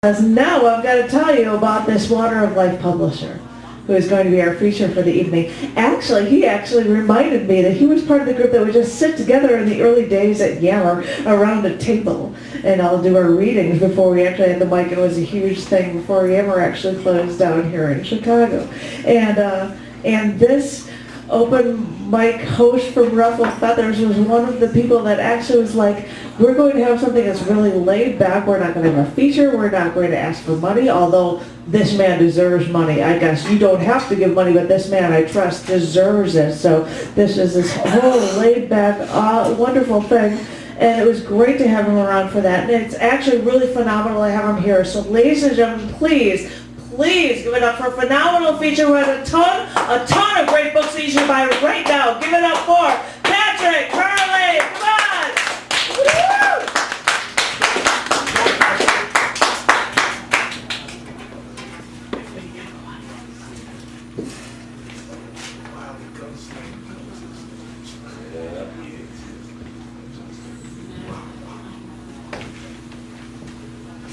Now I've got to tell you about this Water of Life publisher who is going to be our feature for the evening. Actually, he reminded me that he was part of the group that would just sit together in the early days at Yammer around a table and I'll do our readings before we actually had the mic. It was a huge thing before Yammer actually closed down here in Chicago. And this open mic host from Ruffled Feathers was one of the people that actually was like, we're going to have something that's really laid back. We're not going to have a feature. We're not going to ask for money, although this man deserves money. I guess you don't have to give money, but this man, I trust, deserves it. So this is this whole laid back, wonderful thing. And it was great to have him around for that. And it's actually really phenomenal to have him here. So ladies and gentlemen, please give it up for a phenomenal feature. We have a ton of great books that you should buy right now. Give it up for Patrick Hurley. Come on. Woo!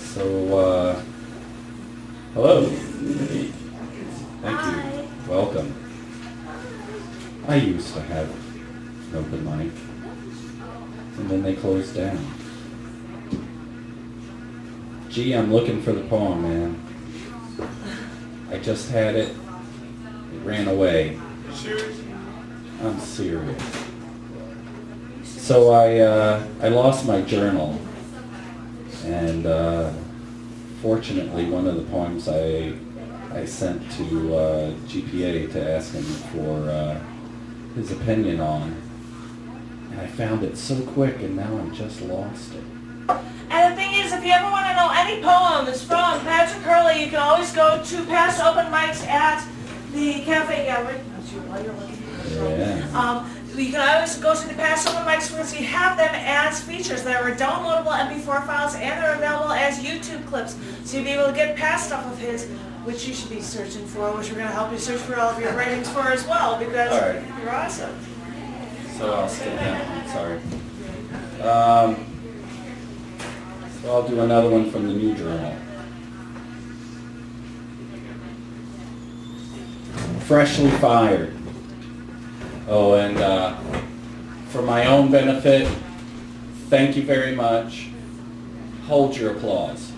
So, hello. Thank you. Welcome. I used to have an open mic, and then they closed down. Gee, I'm looking for the poem, man. I just had it. It ran away. I'm serious. So I lost my journal, and fortunately, one of the poems I sent to GPA to ask him for his opinion on, and I found it so quick, and now I just lost it. And the thing is, if you ever want to know any poems from Patrick Hurley, you can always go to past open mics at the Cafe. Yeah, wait, while you're looking. Yeah. You can always go to the past open mics because we have them as features. There are downloadable MP4 files and they're available as YouTube clips. So you'll be able to get past stuff of his, which you should be searching for, which we're going to help you search for all of your ratings for as well, because you're awesome. So I'll skip that one, sorry. So I'll do another one from the New Journal. Freshly fired. Oh, and for my own benefit, thank you very much. Hold your applause.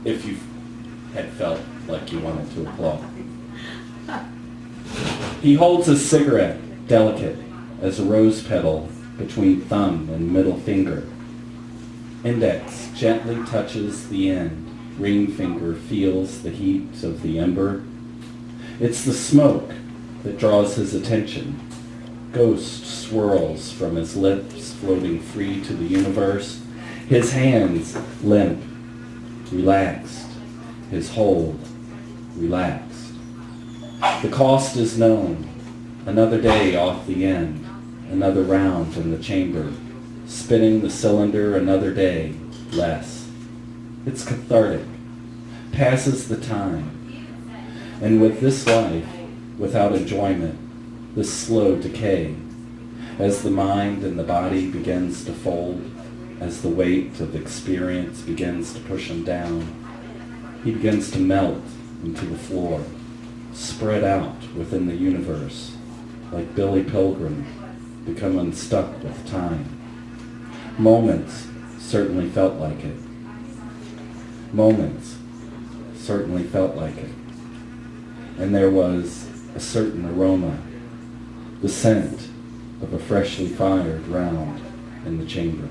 If you had felt like you wanted to applaud. He holds his cigarette, delicate as a rose petal between thumb and middle finger. Index gently touches the end. Ring finger feels the heat of the ember. It's the smoke that draws his attention. Ghost swirls from his lips, floating free to the universe. His hands limp, relaxed. His hold, relaxed. The cost is known. Another day off the end. Another round in the chamber. Spinning the cylinder another day, less. It's cathartic. Passes the time. And with this life, without enjoyment, this slow decay, as the mind and the body begins to fold, as the weight of experience begins to push him down, he begins to melt into the floor, spread out within the universe, like Billy Pilgrim, become unstuck with time. Moments certainly felt like it. Moments certainly felt like it. And there was a certain aroma, the scent of a freshly fired round in the chamber.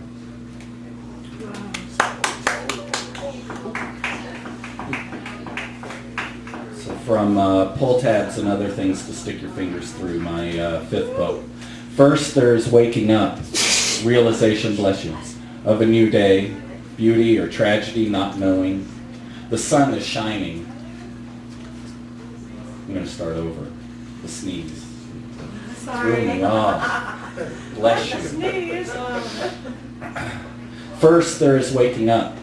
So from Pull Tabs and Other Things to Stick Your Fingers Through, my fifth book. First, there's Waking Up, realization, bless you, of a new day, beauty or tragedy not knowing. The sun is shining. I'm going to start over. The sneeze. Sorry. Threw me off. Bless you. Sneeze. First, there is waking up.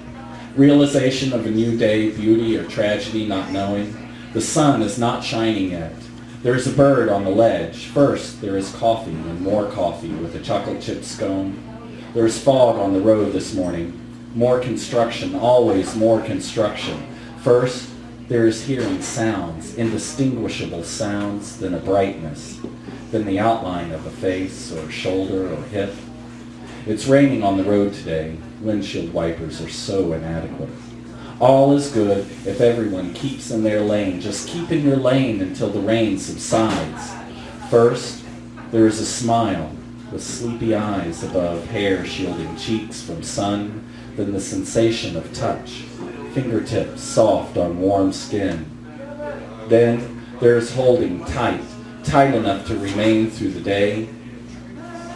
Realization of a new day, beauty or tragedy not knowing. The sun is not shining yet. There is a bird on the ledge. First, there is coffee and more coffee with a chocolate chip scone. There is fog on the road this morning. More construction, always more construction. First, there is hearing sounds, indistinguishable sounds, then a brightness, then the outline of a face or shoulder or hip. It's raining on the road today. Windshield wipers are so inadequate. All is good if everyone keeps in their lane. Just keep in your lane until the rain subsides. First, there is a smile with sleepy eyes above hair shielding cheeks from sun, then the sensation of touch, fingertips soft on warm skin. Then there is holding tight, tight enough to remain through the day.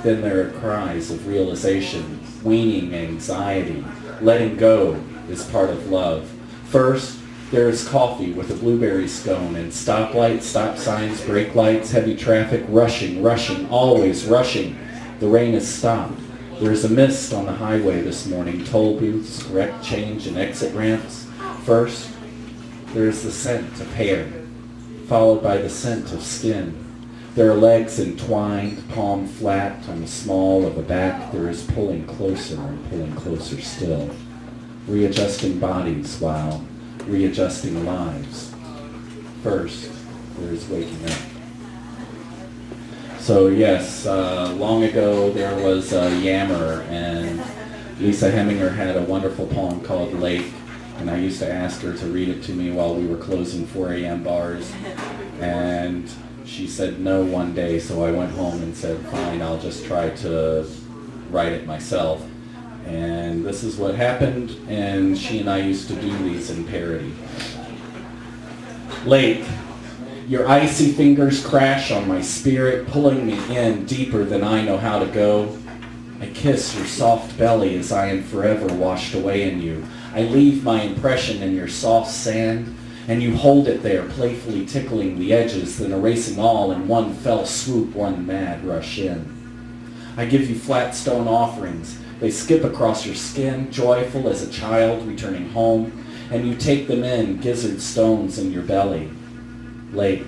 Then there are cries of realization, weaning anxiety. Letting go is part of love. First, there is coffee with a blueberry scone and stoplights, stop signs, brake lights, heavy traffic, rushing, rushing, always rushing. The rain has stopped. There is a mist on the highway this morning, toll booths, correct change and exit ramps. First, there is the scent of hair, followed by the scent of skin. There are legs entwined, palm flat on the small of a back. There is pulling closer and pulling closer still. Readjusting bodies while readjusting lives. First, there is waking up. So yes, long ago there was a Yammer, and Lisa Heminger had a wonderful poem called Lake, and I used to ask her to read it to me while we were closing 4 a.m. bars, and she said no one day, so I went home and said, fine, I'll just try to write it myself. And this is what happened, and she and I used to do these in parody. Lake, your icy fingers crash on my spirit, pulling me in deeper than I know how to go. I kiss your soft belly as I am forever washed away in you. I leave my impression in your soft sand, and you hold it there, playfully tickling the edges, then erasing all in one fell swoop, one mad rush in. I give you flat stone offerings. They skip across your skin, joyful as a child returning home, and you take them in, gizzard stones in your belly. Lake,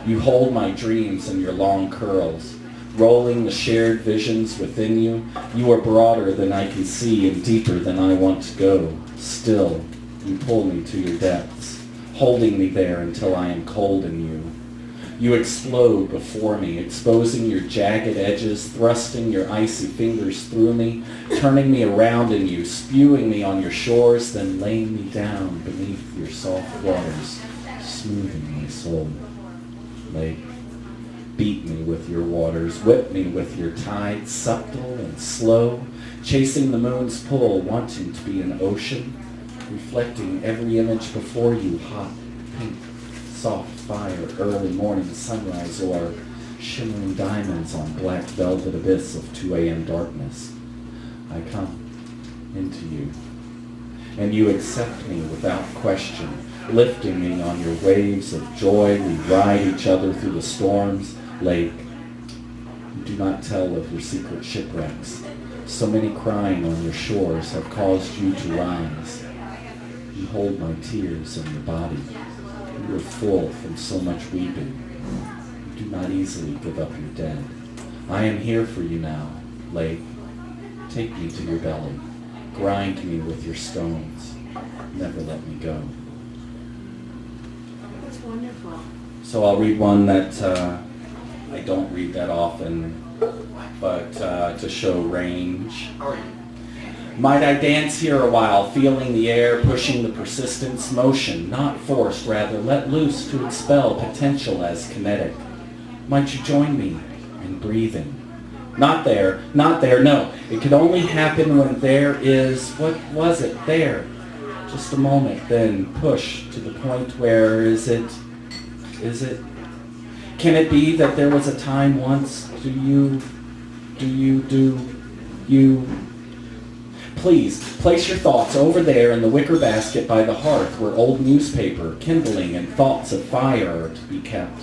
you hold my dreams in your long curls, rolling the shared visions within you. You are broader than I can see and deeper than I want to go. Still, you pull me to your depths, holding me there until I am cold in you. You explode before me, exposing your jagged edges, thrusting your icy fingers through me, turning me around in you, spewing me on your shores, then laying me down beneath your soft waters, smoothing my soul. Lake, beat me with your waters, whip me with your tides, subtle and slow, chasing the moon's pull, wanting to be an ocean, reflecting every image before you, hot, pink, soft fire, early morning sunrise, or shimmering diamonds on black velvet abyss of 2 a.m. darkness. I come into you, and you accept me without question, lifting me on your waves of joy. We ride each other through the storms. Lake, you do not tell of your secret shipwrecks. So many crying on your shores have caused you to rise. You hold my tears in your body. You are full from so much weeping. You do not easily give up your dead. I am here for you now, Lake. Take me to your belly. Grind me with your stones. Never let me go. That's wonderful. So I'll read one that I don't read that often, but to show range. Might I dance here a while, feeling the air, pushing the persistence, motion, not forced, rather let loose to expel potential as kinetic. Might you join me in breathing? Not there, no. It could only happen when there is, what was it, there? Just a moment, then push to the point where is it? Can it be that there was a time once, do you? Please, place your thoughts over there in the wicker basket by the hearth where old newspaper, kindling, and thoughts of fire are to be kept.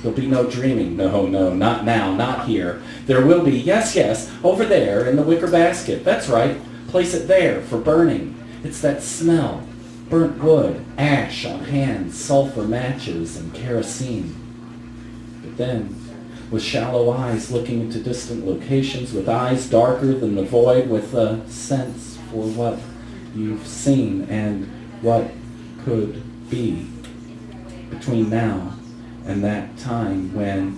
There'll be no dreaming. No, not now, not here. There will be, yes, over there in the wicker basket. That's right. Place it there for burning. It's that smell. Burnt wood, ash on hands, sulfur matches, and kerosene. But then, with shallow eyes looking into distant locations, with eyes darker than the void, with a sense for what you've seen and what could be between now and that time when,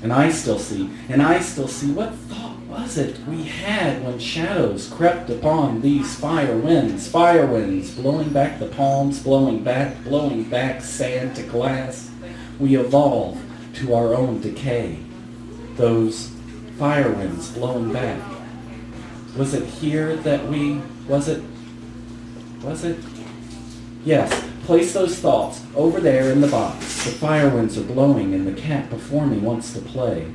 and I still see, what thought was it we had when shadows crept upon these fire winds, blowing back the palms, blowing back sand to glass. We evolve to our own decay. Those fire winds blowing back. Was it here that was it? Yes, place those thoughts over there in the box. The fire winds are blowing and the cat before me wants to play.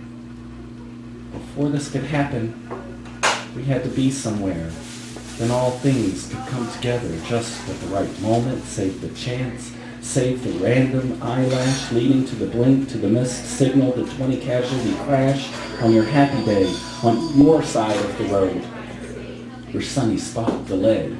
Before this could happen, we had to be somewhere. Then all things could come together just at the right moment, save the chance, save the random eyelash leading to the blink, to the missed signal, the 20 casualty crash on your happy day, on your side of the road, your sunny spot delayed.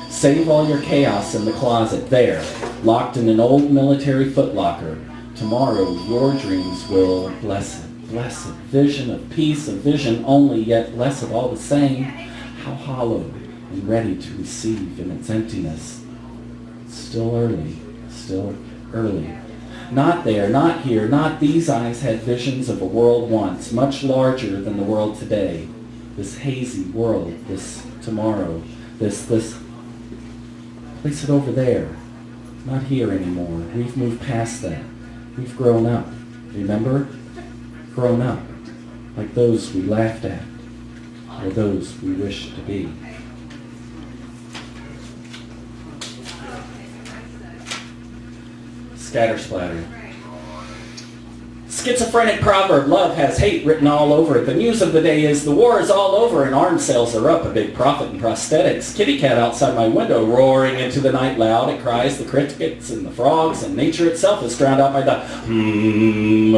Save all your chaos in the closet there, locked in an old military footlocker. Tomorrow your dreams will, blessed vision of peace, a vision only, yet blessed all the same. How hollow and ready to receive in its emptiness. Still early. Not there, not here, not these eyes had visions of a world once, much larger than the world today. This hazy world, this tomorrow, this, place it over there. Not here anymore. We've moved past that. We've grown up. Remember? Grown up. Like those we laughed at, or those we wished to be. Scatter splatter. Schizophrenic proverb, love has hate written all over it. The news of the day is the war is all over and arms sales are up, a big profit in prosthetics. Kitty cat outside my window roaring into the night loud. It cries, the crickets and the frogs, and nature itself is drowned out by the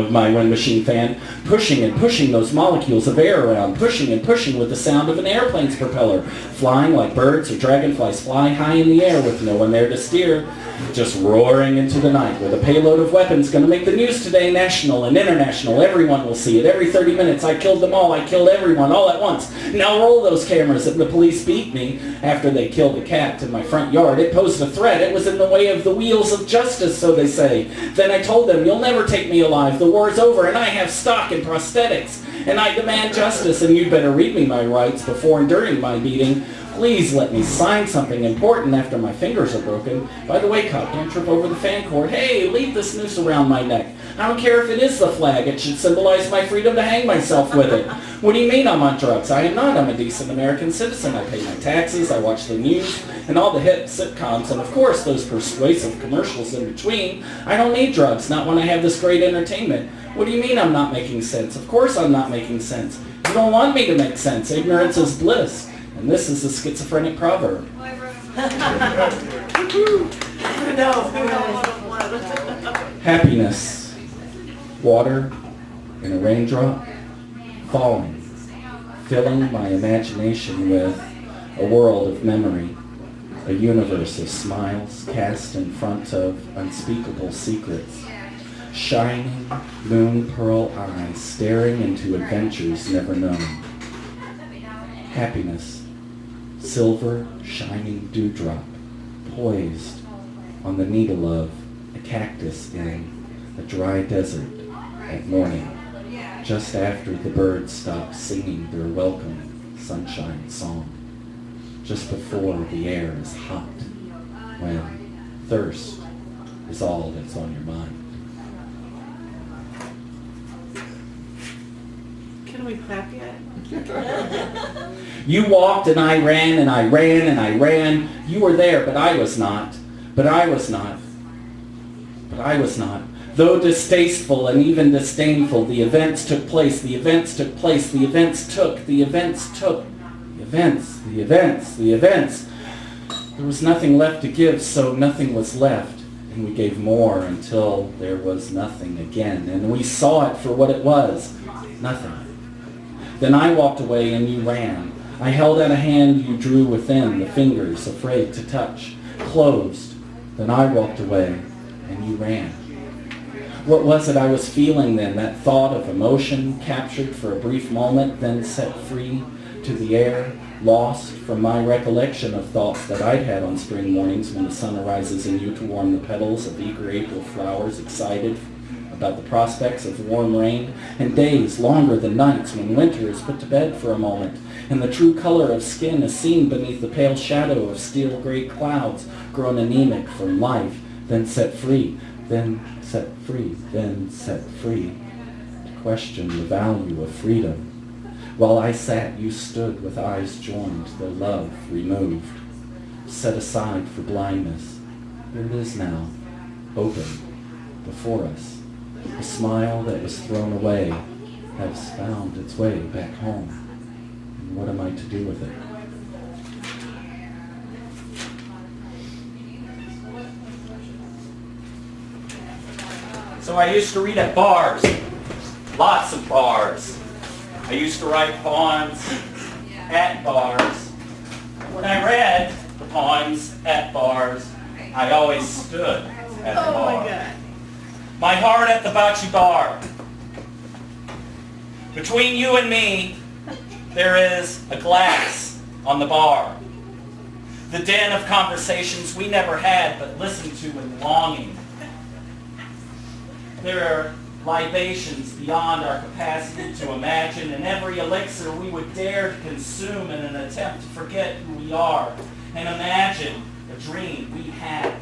of my wind machine fan, pushing and pushing those molecules of air around, pushing and pushing with the sound of an airplane's propeller, flying like birds or dragonflies fly high in the air with no one there to steer. Just roaring into the night with a payload of weapons going to make the news today national and international. Everyone will see it. Every 30 minutes I killed them all. I killed everyone all at once. Now roll those cameras. And the police beat me after they killed a cat in my front yard. It posed a threat. It was in the way of the wheels of justice, so they say. Then I told them, you'll never take me alive. The war's over and I have stock in prosthetics. And I demand justice, and you'd better read me my rights before and during my beating. Please let me sign something important after my fingers are broken. By the way, cop, don't trip over the fan cord. Hey, leave this noose around my neck. I don't care if it is the flag. It should symbolize my freedom to hang myself with it. What do you mean I'm on drugs? I am not. I'm a decent American citizen. I pay my taxes. I watch the news and all the hit sitcoms. And of course, those persuasive commercials in between. I don't need drugs, not when I have this great entertainment. What do you mean I'm not making sense? Of course I'm not making sense. You don't want me to make sense. Ignorance is bliss. And this is a schizophrenic proverb. Happiness, water in a raindrop, falling, filling my imagination with a world of memory, a universe of smiles cast in front of unspeakable secrets, shining moon pearl eyes staring into adventures never known. Happiness, silver shining dewdrop, poised on the needle of a cactus in a dry desert at morning, just after the birds stop singing their welcome sunshine song, just before the air is hot, when thirst is all that's on your mind. Can we clap yet? You walked and I ran and I ran and I ran. You were there, but I was not. But I was not. But I was not. Though distasteful and even disdainful, the events took place. The events took place. The events took. The events took. The events. The events. The events. There was nothing left to give, so nothing was left. And we gave more until there was nothing again. And we saw it for what it was. Nothing. Then I walked away and you ran. I held out a hand you drew within, the fingers afraid to touch, closed. Then I walked away and you ran. What was it I was feeling then? That thought of emotion captured for a brief moment, then set free to the air, lost from my recollection of thoughts that I'd had on spring mornings when the sun arises in you to warm the petals of eager April flowers, excited about the prospects of warm rain, and days longer than nights when winter is put to bed for a moment, and the true color of skin is seen beneath the pale shadow of steel-gray clouds grown anemic from life, then set free, then set free, then set free, to question the value of freedom. While I sat, you stood with eyes joined, their love removed, set aside for blindness. Here it is now, open before us. A smile that was thrown away has found its way back home. And what am I to do with it? So I used to read at bars, lots of bars. I used to write poems at bars. When I read the poems at bars, I always stood at the bar. my God. My heart at the bocce bar. Between you and me, there is a glass on the bar. The den of conversations we never had but listened to with longing. There are libations beyond our capacity to imagine, and every elixir we would dare to consume in an attempt to forget who we are and imagine a dream we had.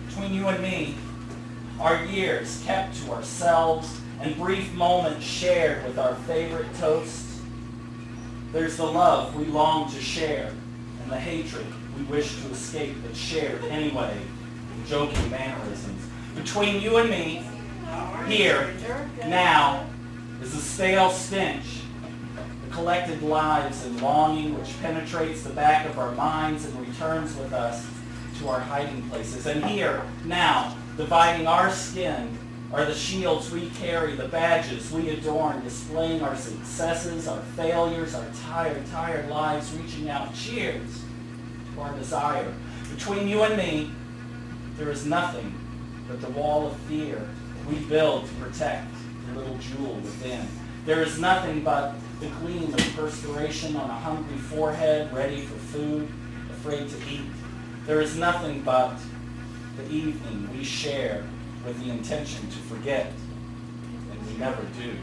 Between you and me, our years kept to ourselves and brief moments shared with our favorite toasts. There's the love we long to share and the hatred we wish to escape but shared anyway in joking mannerisms. Between you and me, here, now, is a stale stench, the collected lives and longing which penetrates the back of our minds and returns with us to our hiding places. And here, now, dividing our skin are the shields we carry, the badges we adorn, displaying our successes, our failures, our tired lives, reaching out. Cheers to our desire. Between you and me, there is nothing but the wall of fear we build to protect the little jewel within. There is nothing but the gleam of perspiration on a hungry forehead, ready for food, afraid to eat. There is nothing but the evening we share with the intention to forget, and we never do.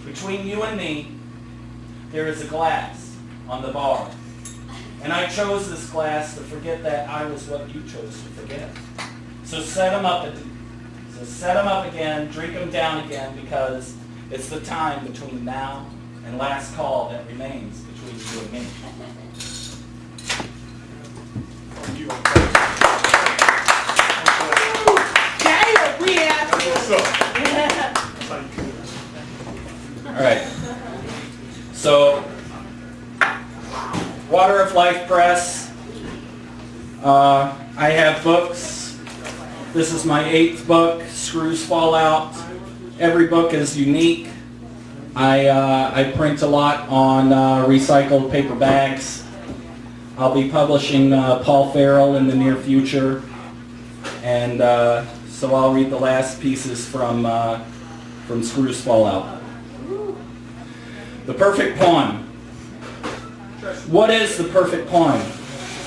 Between you and me, there is a glass on the bar. And I chose this glass to forget that I was what you chose to forget. So set them up again, drink them down again, because it's the time between now and last call that remains between you and me. All right. So, Water of Life Press. I have books. This is my 8th book, Screws Fall Out. Every book is unique. I print a lot on recycled paper bags. I'll be publishing Paul Farrell in the near future. And so I'll read the last pieces from Screws Fall Out. The perfect poem. What is the perfect poem?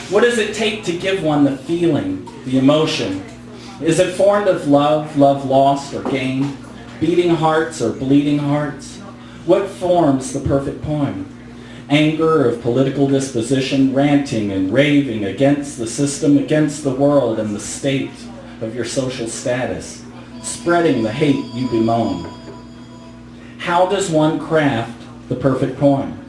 What does it take to give one the feeling, the emotion? Is it formed of love, love lost or gained, beating hearts or bleeding hearts? What forms the perfect poem? Anger of political disposition, ranting and raving against the system, against the world and the state of your social status, spreading the hate you bemoan. How does one craft the perfect poem?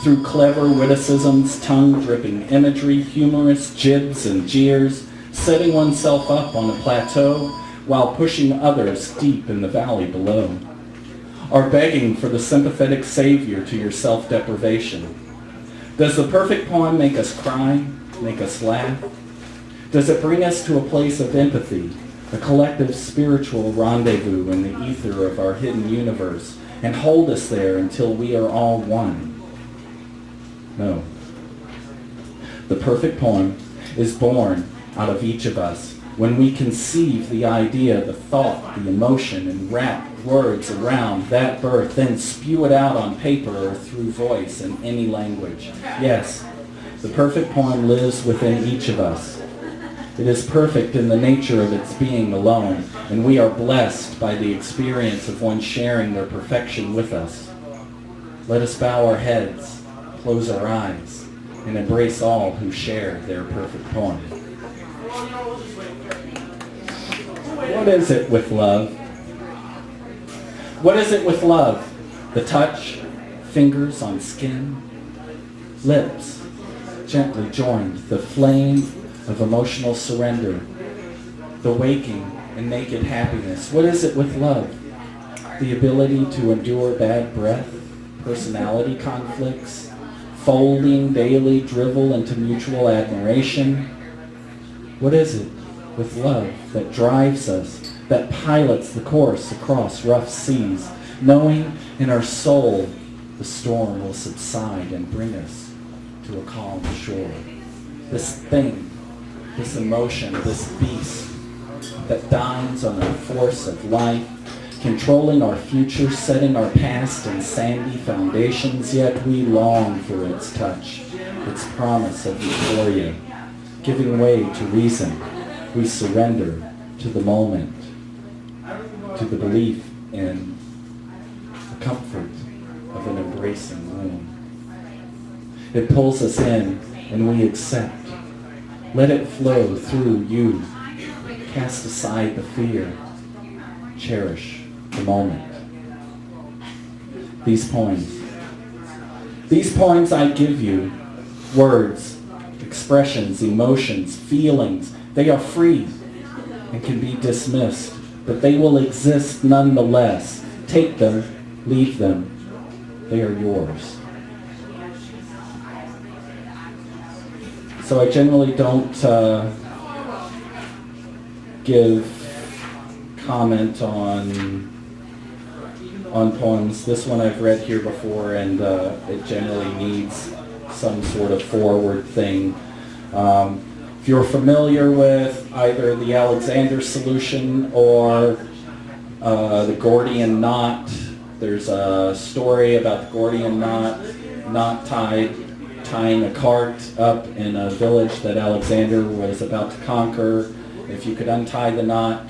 Through clever witticisms, tongue-dripping imagery, humorous jibs and jeers, setting oneself up on a plateau while pushing others deep in the valley below, or begging for the sympathetic savior to your self-deprivation. Does the perfect poem make us cry, make us laugh? Does it bring us to a place of empathy, a collective spiritual rendezvous in the ether of our hidden universe, and hold us there until we are all one? No. The perfect poem is born out of each of us, When we conceive the idea, the thought, the emotion, and wrap words around that birth, then spew it out on paper or through voice in any language. Yes, the perfect poem lives within each of us. It is perfect in the nature of its being alone, and we are blessed by the experience of one sharing their perfection with us. Let us bow our heads, close our eyes, and embrace all who share their perfect poem. What is it with love? What is it with love? The touch, fingers on skin, lips gently joined, the flame of emotional surrender, the waking and naked happiness. What is it with love? The ability to endure bad breath, personality conflicts, folding daily drivel into mutual admiration. What is it with love that drives us, that pilots the course across rough seas, knowing in our soul the storm will subside and bring us to a calm shore? This thing, this emotion, this beast that dines on the force of life, controlling our future, setting our past in sandy foundations, yet we long for its touch, its promise of euphoria. Giving way to reason, we surrender to the moment, to the belief in the comfort of an embracing womb. It pulls us in and we accept. Let it flow through you. Cast aside the fear. Cherish the moment. These poems I give you, words, expressions, emotions, feelings, they are free and can be dismissed, but they will exist nonetheless. Take them, leave them, they are yours. So I generally don't give comment on poems. This one I've read here before, and it generally needs some sort of forward thing. If you're familiar with either the Alexander solution or the Gordian knot, there's a story about the Gordian knot tying a cart up in a village that Alexander was about to conquer. If you could untie the knot,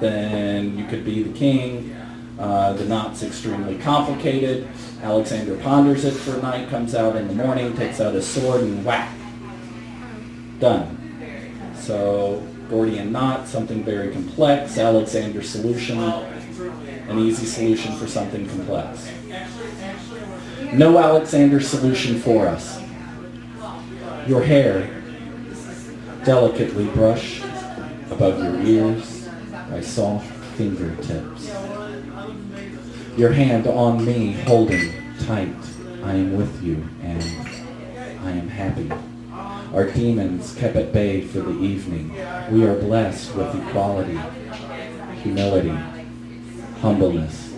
then you could be the king. The knot's extremely complicated. Alexander ponders it for a night, comes out in the morning, takes out his sword, and whack, done. So Gordian knot, something very complex. Alexander's solution, an easy solution for something complex. No Alexander solution for us. Your hair, delicately brushed above your ears by soft fingertips. Your hand on me, holding tight. I am with you, and I am happy. Our demons kept at bay for the evening. We are blessed with equality, humility, humbleness.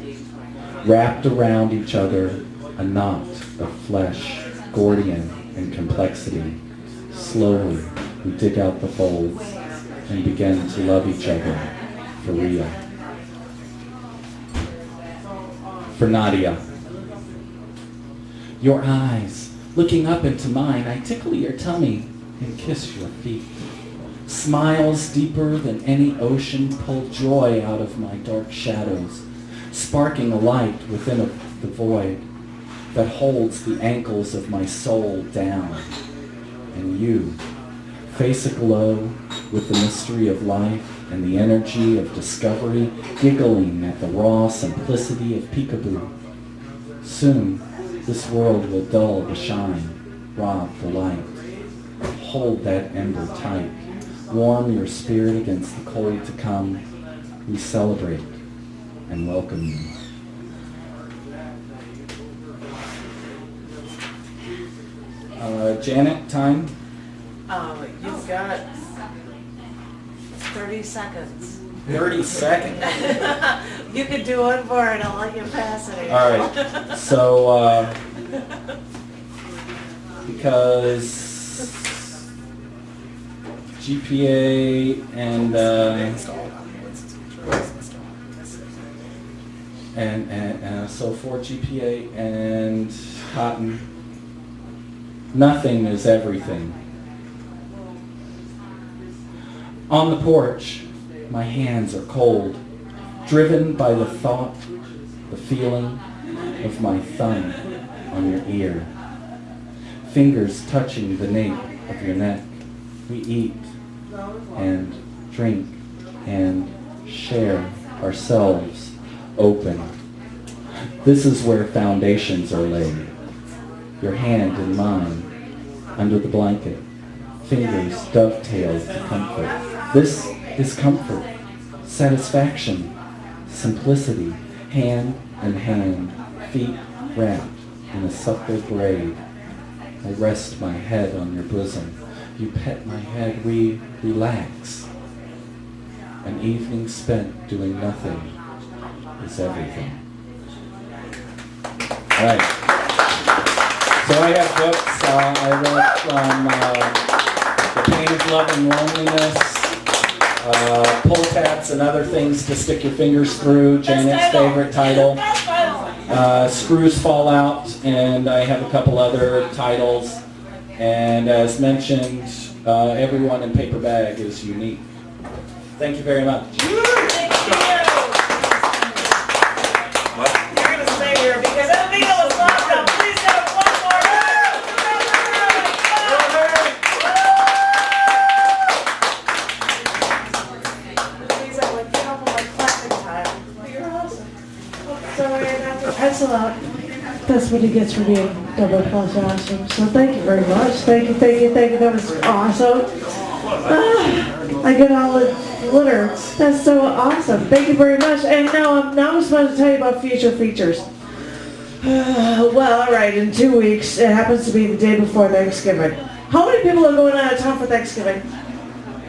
Wrapped around each other, a knot of flesh, Gordian and complexity. Slowly, we dig out the folds and begin to love each other for real. For Nadia. Your eyes, looking up into mine, I tickle your tummy and kiss your feet. Smiles deeper than any ocean pull joy out of my dark shadows, sparking a light within the void that holds the ankles of my soul down. And you, face aglow with the mystery of life and the energy of discovery, giggling at the raw simplicity of peekaboo. Soon, this world will dull the shine, rob the light. Hold that ember tight. Warm your spirit against the cold to come. We celebrate and welcome you. Janet, time? You've got 30 seconds. 30 seconds. You could do one more and I'll let you pass it. All right. So, because GPA and so 4 GPA and cotton. Nothing is everything. On the porch, my hands are cold, driven by the thought, the feeling of my thumb on your ear, fingers touching the nape of your neck. We eat and drink and share ourselves open. This is where foundations are laid. Your hand in mine, under the blanket, fingers dovetailed to comfort. This is comfort, satisfaction, simplicity, hand in hand, feet wrapped in a supple braid. I rest my head on your bosom. You pet my head, we relax. An evening spent doing nothing is everything. All right. So I have books. I wrote from The Pain of Love and Loneliness, pull tabs and other things to stick your fingers through, Janet's favorite title. Screws Fall Out, and I have a couple other titles. And as mentioned, everyone in Paper Bag is unique. Thank you very much. Thank you. What? You're going to stay here because I think it was awesome. Please have one more. Please have like, get up on my clapping time. You're awesome. Sorry, I have to pencil out. That's what he gets for being double plus awesome. So thank you very much. Thank you. That was awesome. I get all the glitter. That's so awesome. Thank you very much. And now I'm just about to tell you about future features. Well, all right. In 2 weeks, it happens to be the day before Thanksgiving. How many people are going out of town for Thanksgiving?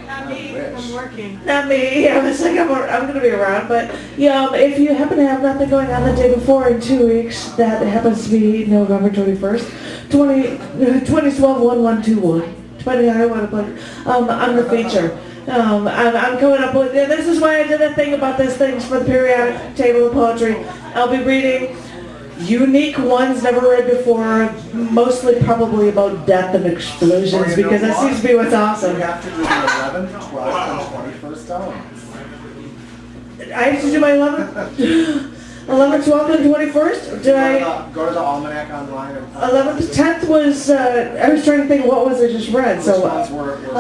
Not me. I'm working. Not me. Yeah, I was like, I'm going to be around. But yeah, if you happen to have nothing going on the day before in 2 weeks, that happens to be November 21st, 2012-1121. Depending on how you want to put it. I'm the feature. I'm coming up with, this is why I did a thing about this things for the periodic table of poetry. I'll be reading unique ones never read before, mostly probably about death and explosions, because that seems to be what's awesome. You have to do the 11th, 12th, and 21st elements. I have to do my 11th, 11th, 12th, and 21st? Did I? Go to the almanac online. 11th, 10th was, I was trying to think what was I just read, so I'll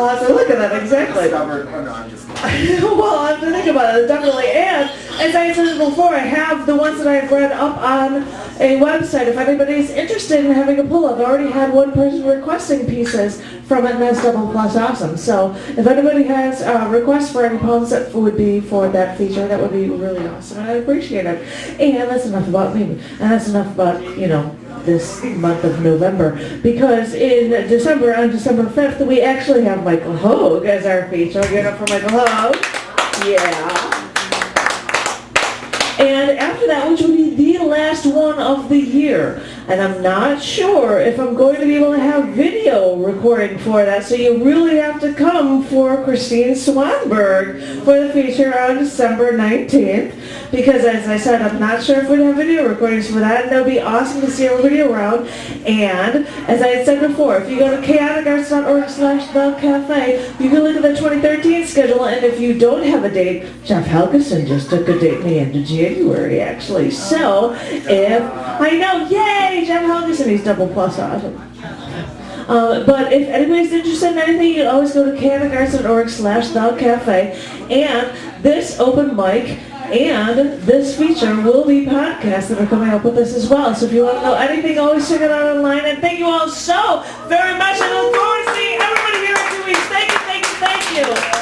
have to look at that, exactly. Discovered, oh no, I'm just kidding. Well, I have to think about it, definitely. And, as I said before, I have the ones that I've read up on a website. If anybody's interested in having a pull, I've already had one person requesting pieces from it, and that's double plus awesome. So, if anybody has requests for any poems that would be for that feature, that would be really awesome, and I'd appreciate it. And that's enough about me. And that's enough about, this month of November, because in December, on December 5th, we actually have Michael Hogue as our feature. Give it up for Michael Hogue. Yeah. And after that, which will be the last one of the year. And I'm not sure if I'm going to be able to have video recording for that, so you really have to come for Christine Swanberg for the feature on December 19th. Because as I said, I'm not sure if we'd have video recordings for that, and it would be awesome to see everybody around. And as I had said before, if you go to chaoticarts.org/thecafe, you can look at the 2013 schedule, and if you don't have a date, Jeff Helgeson just took a date me into January, actually. So, I know, yay, Jeff Helgeson, he's double plus awesome. But if anybody's interested in anything, you can always go to chaoticarts.org/thecafe, and this open mic and this feature will be podcasts that are coming up with this as well. So if you want to know anything, always check it out online. And thank you all so very much. I look forward to seeing everybody here in 2 weeks. Thank you, thank you, thank you.